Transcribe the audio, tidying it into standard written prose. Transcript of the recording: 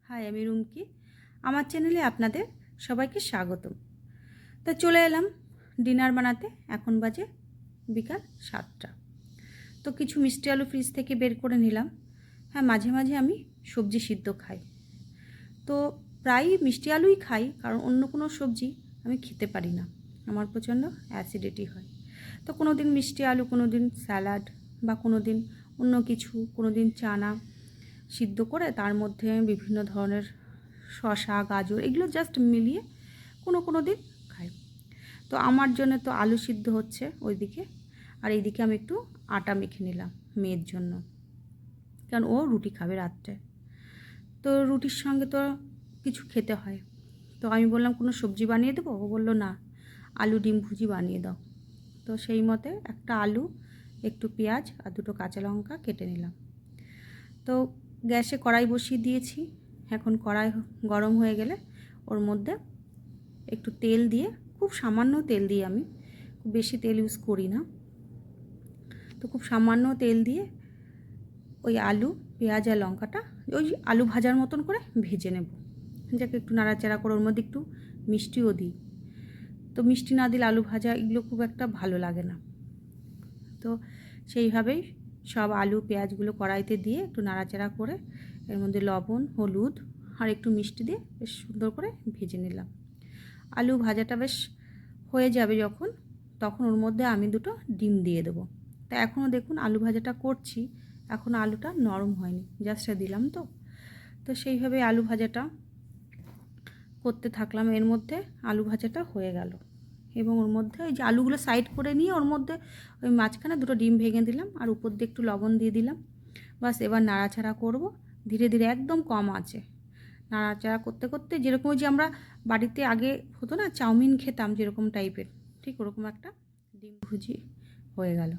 High, আমি রুমকি। আমার চ্যানেলে আপনাদের সবাইকে স্বাগতম। তো চলে এলাম ডিনার বানাতে। এখন বাজে বিকাল 7টা। তো কিছু মিষ্টি আলু ফ্রিজ থেকে বের করে নিলাম। হ্যাঁ, মাঝে মাঝে আমি সবজি সিদ্ধ খাই। তো প্রায়ই মিষ্টি আলুই খাই, কারণ অন্য কোনো সবজি আমি খেতে পারি না, আমার প্রচণ্ড অ্যাসিডিটি হয়। তো কোনো দিন মিষ্টি আলু, কোনো দিন স্যালাড, বা কোনো দিন অন্য কিছু, কোনো দিন চানা সিদ্ধ করে তার মধ্যে বিভিন্ন ধরনের শসা, গাজর এগুলো জাস্ট মিলিয়ে কোনো দিন খাই। তো আমার জন্য তো আলু সিদ্ধ হচ্ছে ওইদিকে, আর এইদিকে আমি একটু আটা মেখে নিলাম মেয়ের জন্য, কারণ ও রুটি খাবে রাত্রে। তো রুটির সঙ্গে তো কিছু খেতে হয়। তো আমি বললাম কোনো সবজি বানিয়ে দেবো, ও বললো না, আলু ডিম ভুজি বানিয়ে দাও। তো সেই মতে একটা আলু, একটু পেঁয়াজ আর দুটো কাঁচা লঙ্কা কেটে নিলাম। তো গ্যাসে কড়াই বসিয়ে দিয়েছি। এখন কড়াই গরম হয়ে গেলে ওর মধ্যে একটু তেল দিয়ে, খুব সামান্য তেল দিয়ে, আমি খুব বেশি তেল ইউজ করি না, তো খুব সামান্য তেল দিয়ে ওই আলু, পেঁয়াজ আর লঙ্কাটা ওই আলু ভাজার মতন করে ভেজে নেব। যাকে একটু নাড়াচাড়া করে ওর মধ্যে একটু মিষ্টিও দিই। তো মিষ্টি না দিলে আলু ভাজা এগুলো খুব একটা ভালো লাগে না। তো সেইভাবেই সব আলু পেঁয়াজগুলো কড়াইতে দিয়ে একটু নাড়াচাড়া করে এর মধ্যে লবণ, হলুদ আর একটু মিষ্টি দিয়ে বেশ সুন্দর করে ভেজে নিলাম। আলু ভাজাটা বেশ হয়ে যাবে যখন, তখন ওর মধ্যে আমি দুটো ডিম দিয়ে দেবো। তা এখনও দেখুন আলু ভাজাটা করছি, এখনও আলুটা নরম হয়নি, জাস্ট দিলাম। তো সেইভাবে আলু ভাজাটা করতে থাকলাম। এর মধ্যে আলু ভাজাটা হয়ে গেল, এবং ওর মধ্যে ওই যে আলুগুলো সাইড করে নিয়ে ওর মধ্যে ওই মাঝখানে দুটো ডিম ভেঙে দিলাম, আর উপর দিয়ে একটু লবণ দিয়ে দিলাম। বাস, এবার নাড়াচাড়া করব ধীরে ধীরে, একদম কম আঁচে নাড়াচাড়া করতে করতে, যেরকম ওই যে আমরা বাড়িতে আগে হতো না চাউমিন খেতাম যেরকম টাইপের, ঠিক ওরকম একটা ডিম ভুজি হয়ে গেল।